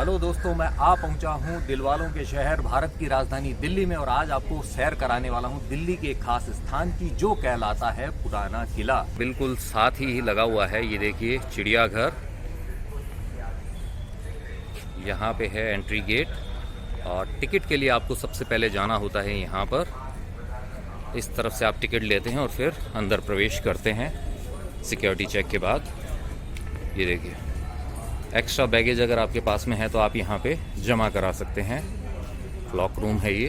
Hello दोस्तों, मैं आ पहुंचा हूं दिलवालों के शहर भारत की राजधानी दिल्ली में और आज आपको सैर कराने वाला हूं दिल्ली के एक खास स्थान की जो कहलाता है पुराना किला। बिल्कुल साथ ही लगा हुआ है, ये देखिए चिड़ियाघर। यहाँ पे है एंट्री गेट और टिकट के लिए आपको सबसे पहले जाना होता है यहाँ पर। इस तरफ से आप टिकट लेते हैं और फिर अंदर प्रवेश करते हैं सिक्योरिटी चेक के बाद। ये देखिए, एक्स्ट्रा बैगेज अगर आपके पास में है तो आप यहाँ पे जमा करा सकते हैं। लॉक रूम है ये।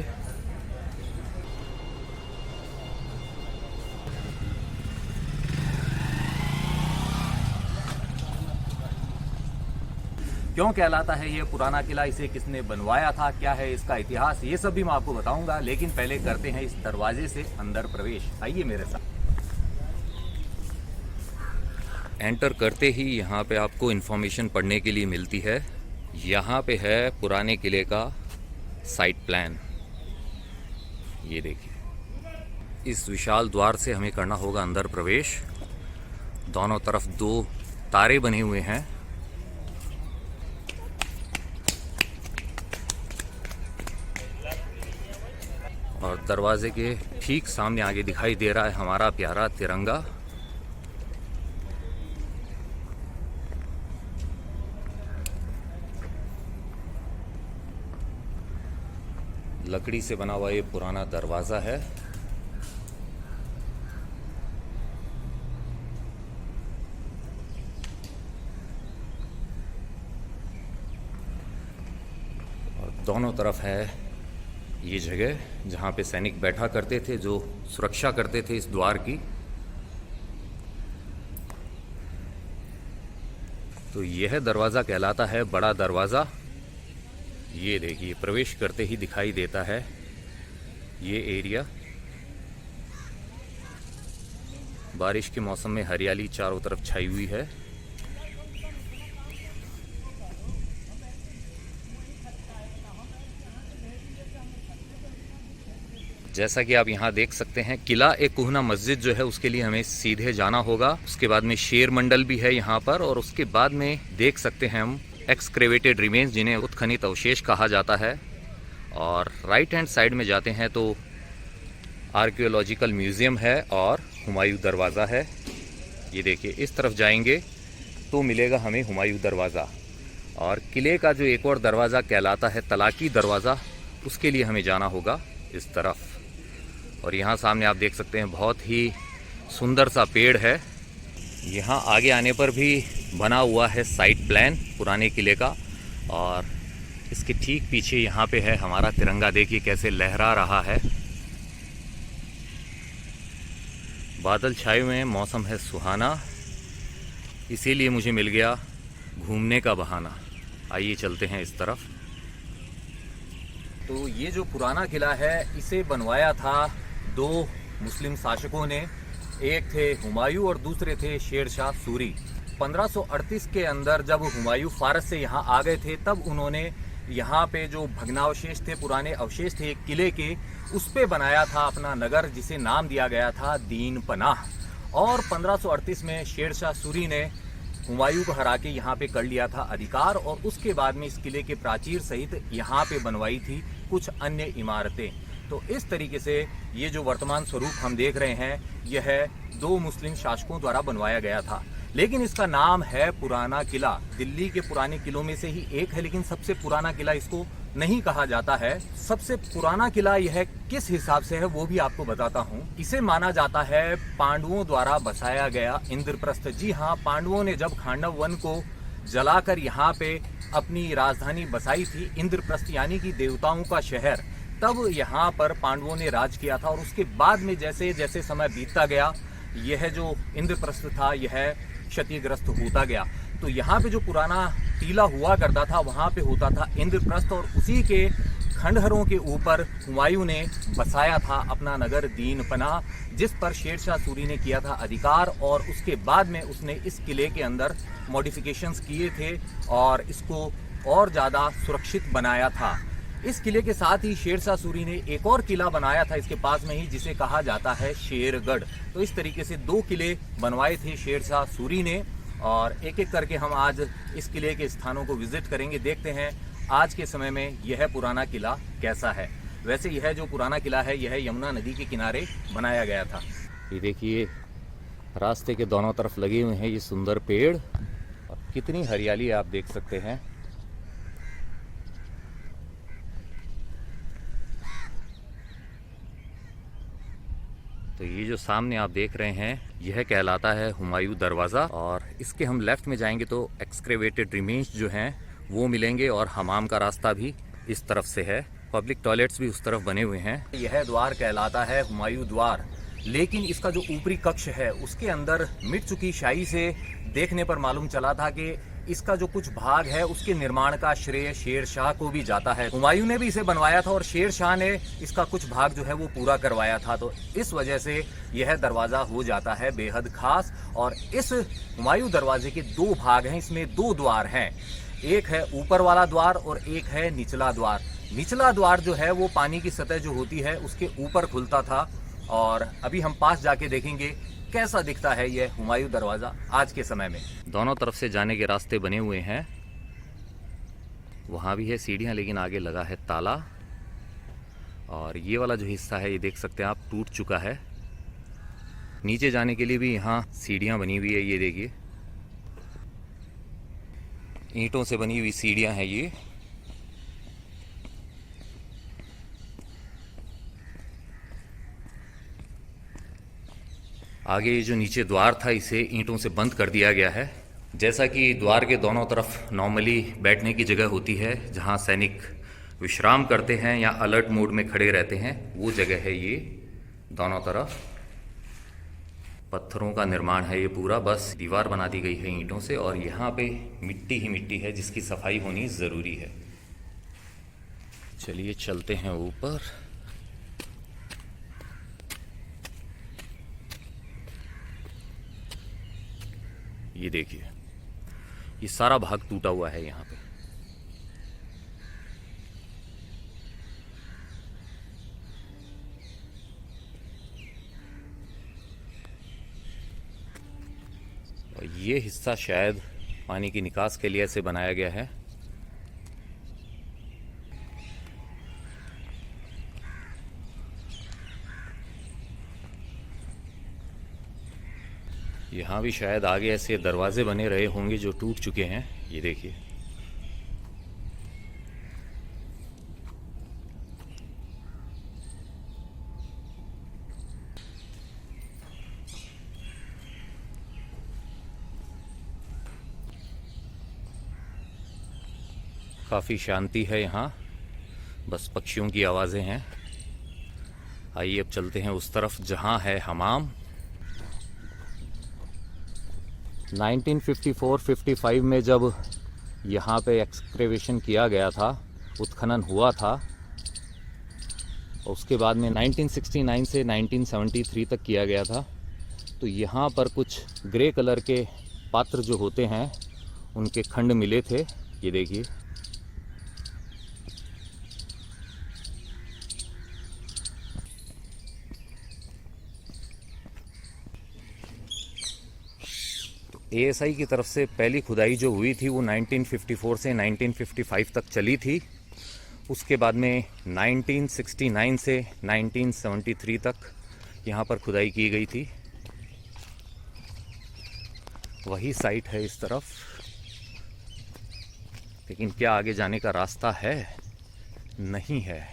क्यों कहलाता है ये पुराना किला, इसे किसने बनवाया था, क्या है इसका इतिहास, ये सब भी मैं आपको बताऊंगा। लेकिन पहले करते हैं इस दरवाजे से अंदर प्रवेश। आइए मेरे साथ। एंटर करते ही यहाँ पे आपको इन्फॉर्मेशन पढ़ने के लिए मिलती है। यहाँ पे है पुराने किले का साइट प्लान। ये देखिए, इस विशाल द्वार से हमें करना होगा अंदर प्रवेश। दोनों तरफ दो तारे बने हुए हैं। और दरवाजे के ठीक सामने आगे दिखाई दे रहा है हमारा प्यारा तिरंगा। लकड़ी से बना हुआ ये पुराना दरवाज़ा है। और दोनों तरफ है ये जगह जहाँ पे सैनिक बैठा करते थे, जो सुरक्षा करते थे इस द्वार की। तो यह दरवाज़ा कहलाता है बड़ा दरवाज़ा। ये देखिए, प्रवेश करते ही दिखाई देता है ये एरिया। बारिश के मौसम में हरियाली चारों तरफ छाई हुई है। जैसा कि आप यहाँ देख सकते हैं, किला एक कुहना मस्जिद जो है उसके लिए हमें सीधे जाना होगा। उसके बाद में शेर मंडल भी है यहाँ पर, और उसके बाद में देख सकते हैं हम एक्सक्रेवेटेड रिमेन्स, जिन्हें उत्खनित अवशेष कहा जाता है। और राइट हैंड साइड में जाते हैं तो आर्कियोलॉजिकल म्यूज़ियम है और हुमायूं दरवाज़ा है। ये देखिए, इस तरफ जाएंगे तो मिलेगा हमें हुमायूं दरवाज़ा। और किले का जो एक और दरवाज़ा कहलाता है तलाकी दरवाज़ा, उसके लिए हमें जाना होगा इस तरफ। और यहाँ सामने आप देख सकते हैं बहुत ही सुंदर सा पेड़ है। यहाँ आगे आने पर भी बना हुआ है साइट प्लान पुराने किले का। और इसके ठीक पीछे यहाँ पे है हमारा तिरंगा। देखिए कैसे लहरा रहा है। बादल छाए हुए हैं, मौसम है सुहाना, इसीलिए मुझे मिल गया घूमने का बहाना। आइए चलते हैं इस तरफ। तो ये जो पुराना किला है, इसे बनवाया था दो मुस्लिम शासकों ने। एक थे हुमायूं और दूसरे थे शेर शाह सूरी। 1538 के अंदर जब हुमायूं फारस से यहाँ आ गए थे, तब उन्होंने यहाँ पे जो भग्नावशेष थे, पुराने अवशेष थे किले के, उस पे बनाया था अपना नगर, जिसे नाम दिया गया था दीन पनाह। और 1538 में शेर शाह सूरी ने हुमायूं को हरा के यहाँ पे कर लिया था अधिकार। और उसके बाद में इस किले के प्राचीर सहित यहाँ पे बनवाई थी कुछ अन्य इमारतें। तो इस तरीके से ये जो वर्तमान स्वरूप हम देख रहे हैं, यह दो मुस्लिम शासकों द्वारा बनवाया गया था। लेकिन इसका नाम है पुराना किला। दिल्ली के पुराने किलों में से ही एक है, लेकिन सबसे पुराना किला इसको नहीं कहा जाता है। सबसे पुराना किला यह किस हिसाब से है वो भी आपको बताता हूँ। इसे माना जाता है पांडवों द्वारा बसाया गया इंद्रप्रस्थ। जी हाँ, पांडवों ने जब खांडव वन को जलाकर यहाँ पे अपनी राजधानी बसाई थी, इंद्रप्रस्थ यानी कि देवताओं का शहर, तब यहाँ पर पांडवों ने राज किया था। और उसके बाद में जैसे जैसे समय बीतता गया, यह जो इंद्रप्रस्थ था यह क्षतिग्रस्त होता गया। तो यहाँ पे जो पुराना टीला हुआ करता था, वहाँ पे होता था इंद्रप्रस्थ, और उसी के खंडहरों के ऊपर हुमायूं ने बसाया था अपना नगर दीन पनाह, जिस पर शेर शाह सूरी ने किया था अधिकार। और उसके बाद में उसने इस किले के अंदर मॉडिफिकेशंस किए थे और इसको और ज़्यादा सुरक्षित बनाया था। इस किले के साथ ही शेर शाह सूरी ने एक और किला बनाया था इसके पास में ही, जिसे कहा जाता है शेरगढ़। तो इस तरीके से दो किले बनवाए थे शेर शाह सूरी ने। और एक एक करके हम आज इस किले के स्थानों को विजिट करेंगे। देखते हैं आज के समय में यह पुराना किला कैसा है। वैसे यह जो पुराना किला है यह यमुना नदी के किनारे बनाया गया था। ये देखिए रास्ते के दोनों तरफ लगे हुए हैं ये सुंदर पेड़ और कितनी हरियाली आप देख सकते हैं। तो ये जो सामने आप देख रहे हैं यह कहलाता है हुमायूं दरवाज़ा और इसके हम लेफ्ट में जाएंगे तो एक्सकेवेटेड रिमेन्स जो हैं वो मिलेंगे और हमाम का रास्ता भी इस तरफ से है। पब्लिक टॉयलेट्स भी उस तरफ बने हुए हैं। यह द्वार कहलाता है हुमायूं द्वार, लेकिन इसका जो ऊपरी कक्ष है उसके अंदर मिट चुकी शाही से देखने पर मालूम चला था कि इसका जो कुछ भाग है उसके निर्माण का श्रेय शेर शाह को भी जाता है। हुमायूं ने भी इसे बनवाया था और शेर शाह ने इसका कुछ भाग जो है वो पूरा करवाया था। तो इस वजह से यह दरवाज़ा हो जाता है बेहद खास। और इस हुमायूं दरवाजे के दो भाग हैं, इसमें दो द्वार हैं। एक है ऊपर वाला द्वार और एक है निचला द्वार। निचला द्वार जो है वो पानी की सतह जो होती है उसके ऊपर खुलता था और अभी हम पास जाके देखेंगे कैसा दिखता है यह हुमायूं दरवाज़ा आज के समय में। दोनों तरफ से जाने के रास्ते बने हुए हैं। वहाँ भी है सीढ़ियाँ, लेकिन आगे लगा है ताला। और ये वाला जो हिस्सा है ये देख सकते हैं आप टूट चुका है। नीचे जाने के लिए भी यहाँ सीढ़ियाँ बनी हुई है। ये देखिए ईंटों से बनी हुई सीढ़ियाँ हैं ये। आगे ये जो नीचे द्वार था इसे ईंटों से बंद कर दिया गया है। जैसा कि द्वार के दोनों तरफ नॉर्मली बैठने की जगह होती है जहां सैनिक विश्राम करते हैं या अलर्ट मोड में खड़े रहते हैं, वो जगह है ये। दोनों तरफ पत्थरों का निर्माण है ये पूरा, बस दीवार बना दी गई है ईंटों से और यहाँ पे मिट्टी ही मिट्टी है जिसकी सफाई होनी ज़रूरी है। चलिए चलते हैं ऊपर। ये देखिए ये सारा भाग टूटा हुआ है यहाँ पे। और ये हिस्सा शायद पानी की निकास के लिए ऐसे बनाया गया है। यहाँ भी शायद आगे ऐसे दरवाजे बने रहे होंगे जो टूट चुके हैं। ये देखिए काफ़ी शांति है यहाँ, बस पक्षियों की आवाज़ें हैं। आइए अब चलते हैं उस तरफ जहाँ है हमाम। 1954-55 में जब यहाँ पे एक्सकेवेशन किया गया था, उत्खनन हुआ था, उसके बाद में 1969 से 1973 तक किया गया था। तो यहाँ पर कुछ ग्रे कलर के पात्र जो होते हैं उनके खंड मिले थे। ये देखिए ASI की तरफ से पहली खुदाई जो हुई थी वो 1954 से 1955 तक चली थी। उसके बाद में 1969 से 1973 तक यहाँ पर खुदाई की गई थी। वही साइट है इस तरफ, लेकिन क्या आगे जाने का रास्ता है? नहीं है।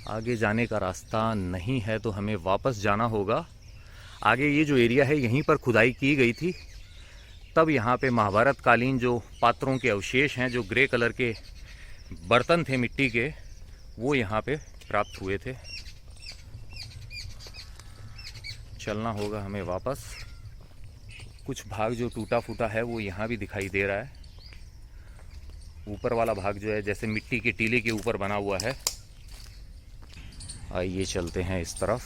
आगे जाने का रास्ता नहीं है तो हमें वापस जाना होगा। आगे ये जो एरिया है यहीं पर खुदाई की गई थी। तब यहाँ पे महाभारत कालीन जो पात्रों के अवशेष हैं, जो ग्रे कलर के बर्तन थे मिट्टी के, वो यहाँ पे प्राप्त हुए थे। चलना होगा हमें वापस। कुछ भाग जो टूटा फूटा है वो यहाँ भी दिखाई दे रहा है। ऊपर वाला भाग जो है जैसे मिट्टी के टीले के ऊपर बना हुआ है। आइए चलते हैं इस तरफ।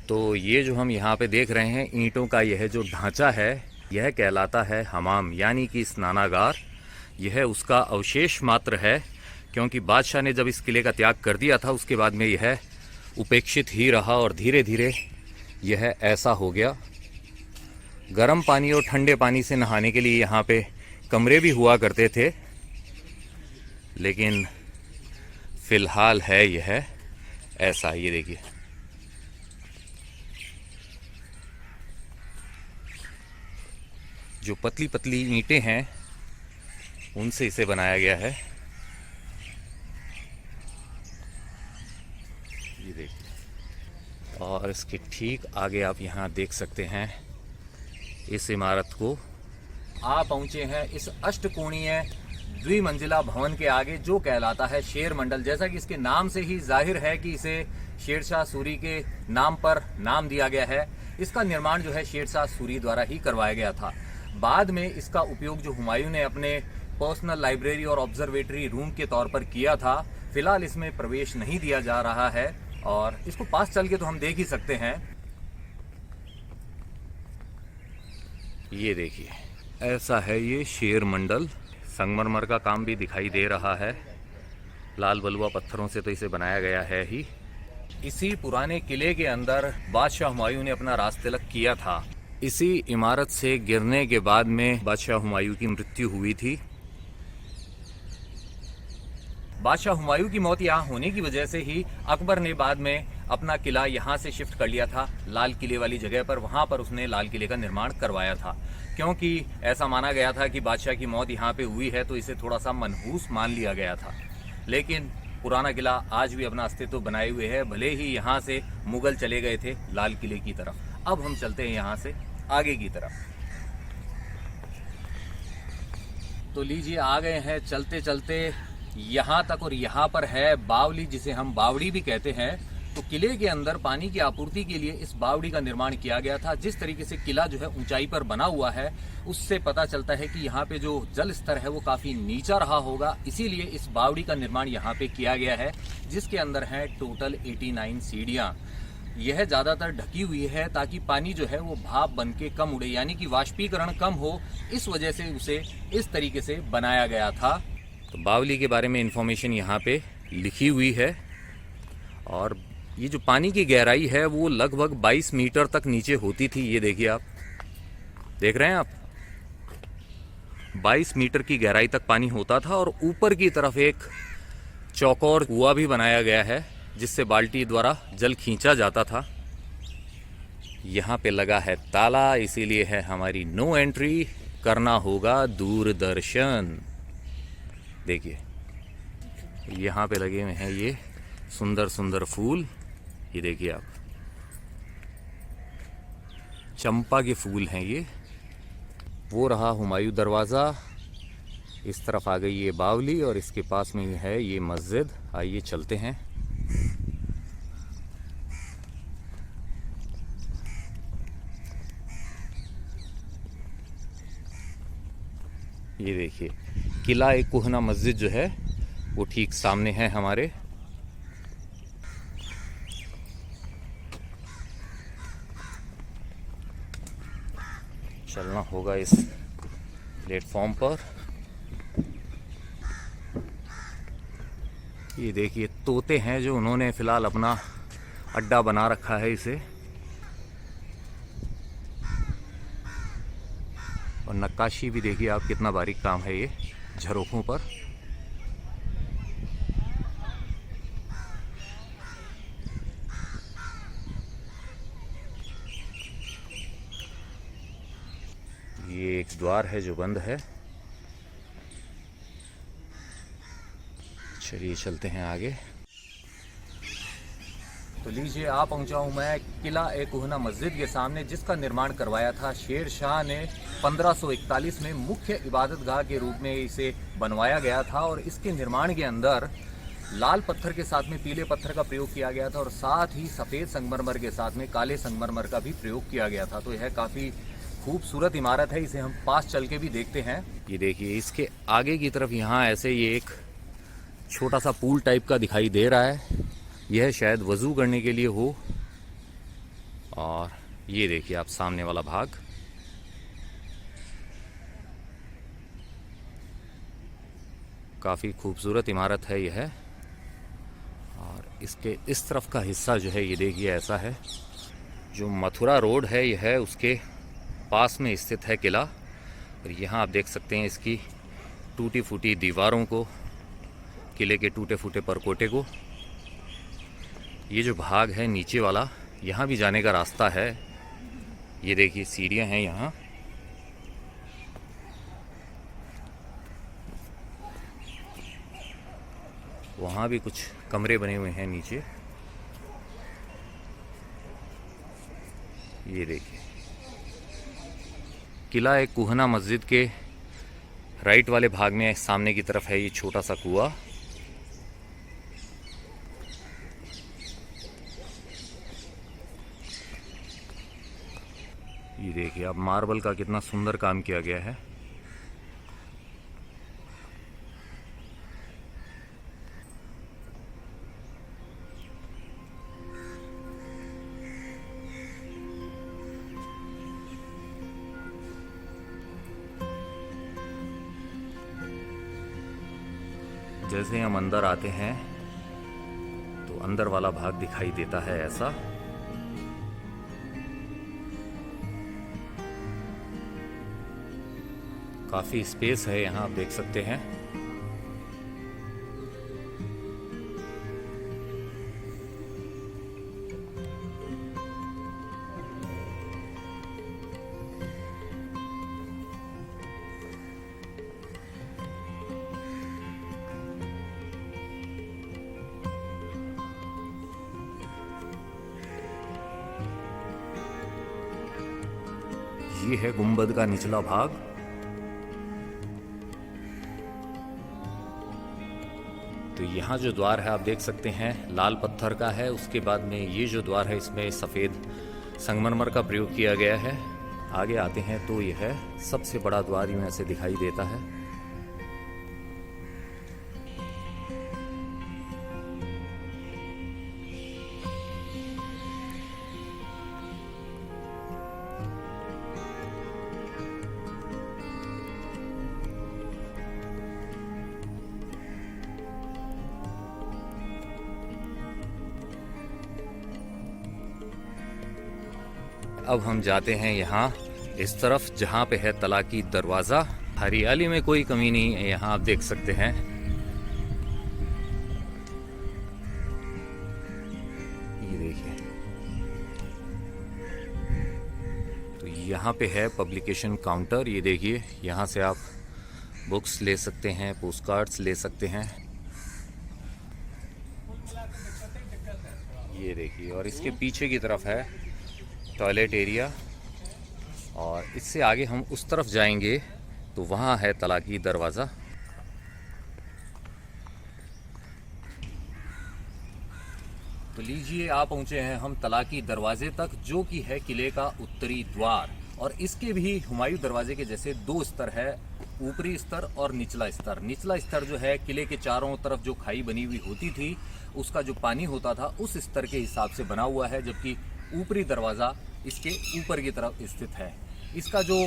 तो ये जो हम यहाँ पे देख रहे हैं ईंटों का यह जो ढांचा है यह कहलाता है हमाम, यानी कि स्नानागार। यह उसका अवशेष मात्र है, क्योंकि बादशाह ने जब इस किले का त्याग कर दिया था उसके बाद में यह उपेक्षित ही रहा और धीरे धीरे यह ऐसा हो गया। गर्म पानी और ठंडे पानी से नहाने के लिए यहाँ पे कमरे भी हुआ करते थे, लेकिन फिलहाल है यह ऐसा। ये देखिए, जो पतली पतली ईंटें हैं उनसे इसे बनाया गया है। ये देखिए, और इसके ठीक आगे आप यहाँ देख सकते हैं इस इमारत को। आप पहुँचे हैं इस अष्टकोणीय द्विमंजिला भवन के आगे, जो कहलाता है शेर मंडल। जैसा कि इसके नाम से ही जाहिर है कि इसे शेरशाह सूरी के नाम पर नाम दिया गया है। इसका निर्माण जो है शेरशाह सूरी द्वारा ही करवाया गया था। बाद में इसका उपयोग जो हुमायूं ने अपने पर्सनल लाइब्रेरी और ऑब्जर्वेटरी रूम के तौर पर किया था। फिलहाल इसमें प्रवेश नहीं दिया जा रहा है और इसको पास चल के तो हम देख ही सकते हैं। ये देखिए, ऐसा है ये शेर मंडल। संगमरमर का काम भी दिखाई दे रहा है। लाल बलुआ पत्थरों से तो इसे बनाया गया है ही। इसी पुराने किले के अंदर बादशाह हुमायूं ने अपना राजतिलक किया था। इसी इमारत से गिरने के बाद में बादशाह हुमायूं की मृत्यु हुई थी। बादशाह हुमायूं की मौत यहाँ होने की वजह से ही अकबर ने बाद में अपना किला यहाँ से शिफ्ट कर लिया था, लाल किले वाली जगह पर। वहाँ पर उसने लाल किले का निर्माण करवाया था, क्योंकि ऐसा माना गया था कि बादशाह की मौत यहाँ पे हुई है, तो इसे थोड़ा सा मनहूस मान लिया गया था। लेकिन पुराना किला आज भी अपना अस्तित्व बनाए हुए है, भले ही यहाँ से मुगल चले गए थे लाल किले की तरफ। अब हम चलते हैं यहाँ से आगे की तरफ। तो लीजिए, आ गए हैं चलते चलते यहाँ तक, और यहाँ पर है बावली, जिसे हम बावड़ी भी कहते हैं। तो किले के अंदर पानी की आपूर्ति के लिए इस बावड़ी का निर्माण किया गया था। जिस तरीके से किला जो है ऊंचाई पर बना हुआ है, उससे पता चलता है कि यहाँ पे जो जल स्तर है वो काफी नीचा रहा होगा, इसीलिए इस बावड़ी का निर्माण यहाँ पे किया गया है, जिसके अंदर है टोटल 89 सीढ़ियां। यह ज्यादातर ढकी हुई है ताकि पानी जो है वो भाप बन के कम उड़े, यानी कि वाष्पीकरण कम हो। इस वजह से उसे इस तरीके से बनाया गया था। तो बावली के बारे में इंफॉर्मेशन यहाँ पे लिखी हुई है। और ये जो पानी की गहराई है वो लगभग 22 मीटर तक नीचे होती थी। ये देखिए, आप देख रहे हैं आप, 22 मीटर की गहराई तक पानी होता था। और ऊपर की तरफ एक चौकोर कुआं भी बनाया गया है, जिससे बाल्टी द्वारा जल खींचा जाता था। यहाँ पे लगा है ताला, इसीलिए है हमारी नो एंट्री, करना होगा दूरदर्शन। देखिए, यहाँ पे लगे हुए हैं ये सुंदर सुंदर फूल। ये देखिए आप, चंपा के फूल हैं ये। वो रहा हुमायूं दरवाज़ा। इस तरफ आ गई ये बावली और इसके पास में है ये मस्जिद। आइए चलते हैं। ये देखिए, किला एक कुहना मस्जिद जो है वो ठीक सामने है हमारे। चलना होगा इस प्लेटफॉर्म पर। ये देखिए, तोते हैं जो उन्होंने फिलहाल अपना अड्डा बना रखा है इसे। और नक्काशी भी देखिए आप, कितना बारीक काम है ये झरोखों पर। ये एक द्वार है जो बंद है। चलिए चलते हैं आगे। तो लीजिए, आ पहुंचा हूं मैं किला ए कुहना मस्जिद के सामने, जिसका निर्माण करवाया था शेर शाह ने 1541 में। मुख्य इबादतगाह के रूप में इसे बनवाया गया था और इसके निर्माण के अंदर लाल पत्थर के साथ में पीले पत्थर का प्रयोग किया गया था और साथ ही सफ़ेद संगमरमर के साथ में काले संगमरमर का भी प्रयोग किया गया था। तो यह काफ़ी खूबसूरत इमारत है, इसे हम पास चल के भी देखते हैं। ये देखिए, इसके आगे की तरफ यहाँ ऐसे ये एक छोटा सा पूल टाइप का दिखाई दे रहा है। यह शायद वज़ू करने के लिए हो। और ये देखिए आप, सामने वाला भाग। काफ़ी खूबसूरत इमारत है यह। और इसके इस तरफ का हिस्सा जो है ये देखिए ऐसा है। जो मथुरा रोड है यह है उसके पास में स्थित है किला। और यहाँ आप देख सकते हैं इसकी टूटी फूटी दीवारों को, किले के टूटे फूटे परकोटे को। ये जो भाग है नीचे वाला, यहाँ भी जाने का रास्ता है। ये देखिए सीढ़ियाँ हैं यहाँ। वहाँ भी कुछ कमरे बने हुए हैं नीचे। ये देखिए किला एक कुहना मस्जिद के राइट वाले भाग में सामने की तरफ है ये छोटा सा कुआं। ये देखिए अब मार्बल का कितना सुंदर काम किया गया है। जैसे हम अंदर आते हैं तो अंदर वाला भाग दिखाई देता है ऐसा। काफी स्पेस है यहाँ, आप देख सकते हैं। ये है गुंबद का निचला भाग। तो यहाँ जो द्वार है आप देख सकते हैं लाल पत्थर का है। उसके बाद में ये जो द्वार है इसमें सफ़ेद संगमरमर का प्रयोग किया गया है। आगे आते हैं तो यह है सबसे बड़ा द्वार यूँ ऐसे दिखाई देता है। अब हम जाते हैं यहाँ इस तरफ जहाँ पे है तलाकी दरवाज़ा। हरियाली में कोई कमी नहीं है यहाँ, आप देख सकते हैं। ये देखिए तो यहाँ पे है पब्लिकेशन काउंटर। ये देखिए यहाँ से आप बुक्स ले सकते हैं, पोस्ट कार्ड्स ले सकते हैं। ये देखिए और इसके पीछे की तरफ है टॉयलेट एरिया। और इससे आगे हम उस तरफ जाएंगे तो वहाँ है तलाकी दरवाज़ा। तो लीजिए आप पहुँचे हैं हम तलाकी दरवाजे तक, जो कि है किले का उत्तरी द्वार। और इसके भी हुमायूं दरवाजे के जैसे दो स्तर है, ऊपरी स्तर और निचला स्तर। निचला स्तर जो है किले के चारों तरफ जो खाई बनी हुई होती थी उसका जो पानी होता था उस स्तर के हिसाब से बना हुआ है, जबकि ऊपरी दरवाज़ा इसके ऊपर की तरफ स्थित है। इसका जो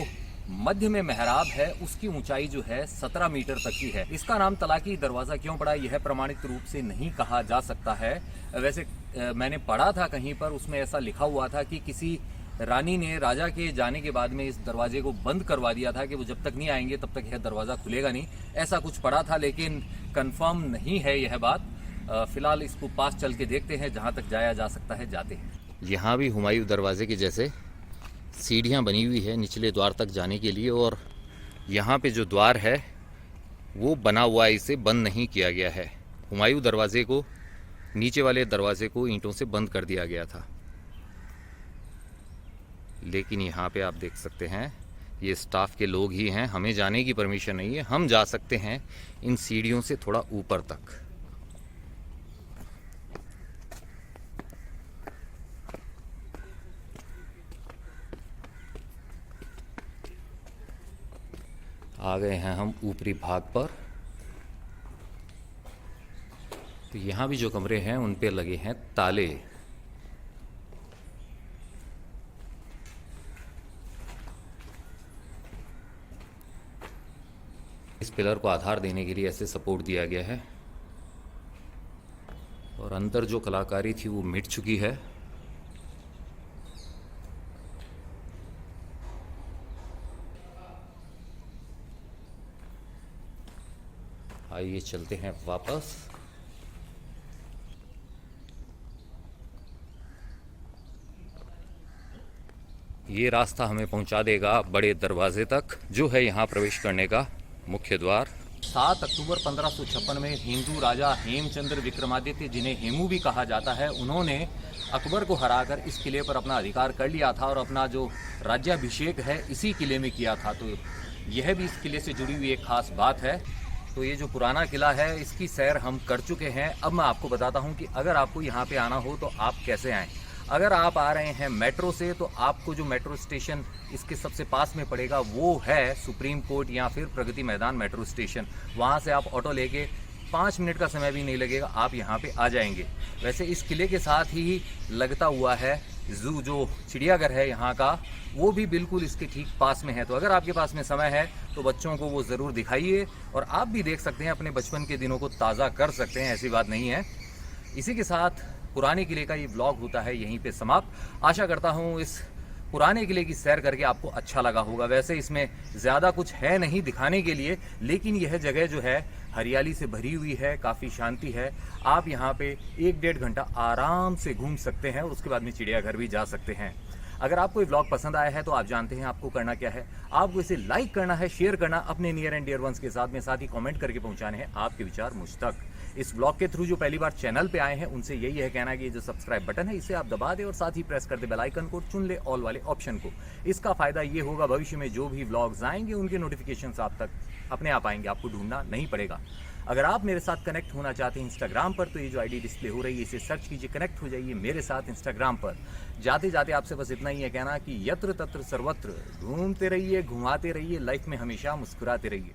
मध्य में मेहराब है उसकी ऊंचाई जो है 17 मीटर तक की है। इसका नाम तलाकी दरवाज़ा क्यों पड़ा यह प्रमाणित रूप से नहीं कहा जा सकता है। वैसे मैंने पढ़ा था कहीं पर, उसमें ऐसा लिखा हुआ था कि किसी रानी ने राजा के जाने के बाद में इस दरवाजे को बंद करवा दिया था कि वो जब तक नहीं आएंगे तब तक यह दरवाज़ा खुलेगा नहीं, ऐसा कुछ पढ़ा था। लेकिन कंफर्म नहीं है यह बात। फिलहाल इसको पास चल के देखते हैं, जहाँ तक जाया जा सकता है जाते हैं। यहाँ भी हुमायूं दरवाजे के जैसे सीढ़ियाँ बनी हुई है निचले द्वार तक जाने के लिए। और यहाँ पे जो द्वार है वो बना हुआ है, इसे बंद नहीं किया गया है। हुमायूं दरवाजे को, नीचे वाले दरवाजे को ईंटों से बंद कर दिया गया था। लेकिन यहाँ पे आप देख सकते हैं ये स्टाफ के लोग ही हैं, हमें जाने की परमिशन नहीं है। हम जा सकते हैं इन सीढ़ियों से थोड़ा ऊपर तक। आ गए हैं हम ऊपरी भाग पर। तो यहाँ भी जो कमरे हैं उन पे लगे हैं ताले। इस पिलर को आधार देने के लिए ऐसे सपोर्ट दिया गया है। और अंदर जो कलाकारी थी वो मिट चुकी है। आइए चलते हैं वापस। ये रास्ता हमें पहुंचा देगा बड़े दरवाजे तक, जो है यहाँ प्रवेश करने का मुख्य द्वार। 7 अक्टूबर 1556 में हिंदू राजा हेमचंद्र विक्रमादित्य, जिन्हें हेमू भी कहा जाता है, उन्होंने अकबर को हराकर इस किले पर अपना अधिकार कर लिया था और अपना जो राज्याभिषेक है इसी किले में किया था। तो यह भी इस किले से जुड़ी हुई एक खास बात है। तो ये जो पुराना किला है इसकी सैर हम कर चुके हैं। अब मैं आपको बताता हूँ कि अगर आपको यहाँ पे आना हो तो आप कैसे आएँ। अगर आप आ रहे हैं मेट्रो से तो आपको जो मेट्रो स्टेशन इसके सबसे पास में पड़ेगा वो है सुप्रीम कोर्ट या फिर प्रगति मैदान मेट्रो स्टेशन। वहाँ से आप ऑटो लेके 5 मिनट का समय भी नहीं लगेगा, आप यहाँ पे आ जाएंगे। वैसे इस किले के साथ ही लगता हुआ है जू, जो चिड़ियाघर है यहाँ का, वो भी बिल्कुल इसके ठीक पास में है। तो अगर आपके पास में समय है तो बच्चों को वो ज़रूर दिखाइए और आप भी देख सकते हैं, अपने बचपन के दिनों को ताज़ा कर सकते हैं, ऐसी बात नहीं है। इसी के साथ पुराने किले का ये व्लॉग होता है यहीं पे समाप्त। आशा करता हूँ इस पुराने किले की सैर करके आपको अच्छा लगा होगा। वैसे इसमें ज़्यादा कुछ है नहीं दिखाने के लिए, लेकिन यह जगह जो है हरियाली से भरी हुई है, काफ़ी शांति है। आप यहाँ पे 1-1.5 घंटा आराम से घूम सकते हैं और उसके बाद में चिड़ियाघर भी जा सकते हैं। अगर आपको ये व्लॉग पसंद आया है तो आप जानते हैं आपको करना क्या है। आपको इसे लाइक करना है, शेयर करना अपने नियर एंड डियर वंस के साथ में, साथ ही कमेंट करके पहुंचाने हैं आपके विचार मुझ तक। इस व्लॉग के थ्रू जो पहली बार चैनल पे आए हैं उनसे यही है कहना कि ये जो सब्सक्राइब बटन है इसे आप दबा दें और साथ ही प्रेस कर दे बेल आइकन को, चुन ले ऑल वाले ऑप्शन को। इसका फायदा ये होगा भविष्य में जो भी व्लॉग्स आएंगे उनके नोटिफिकेशंस आप तक अपने आप आएंगे, आपको ढूंढना नहीं पड़ेगा। अगर आप मेरे साथ कनेक्ट होना चाहते हैं इंस्टाग्राम पर तो ये जो आईडी डिस्प्ले हो रही है इसे सर्च कीजिए, कनेक्ट हो जाइए मेरे साथ इंस्टाग्राम पर। जाते जाते आपसे बस इतना ही है कहना कि यत्र तत्र सर्वत्र घूमते रहिए, घुमाते रहिए, लाइफ में हमेशा मुस्कुराते रहिए।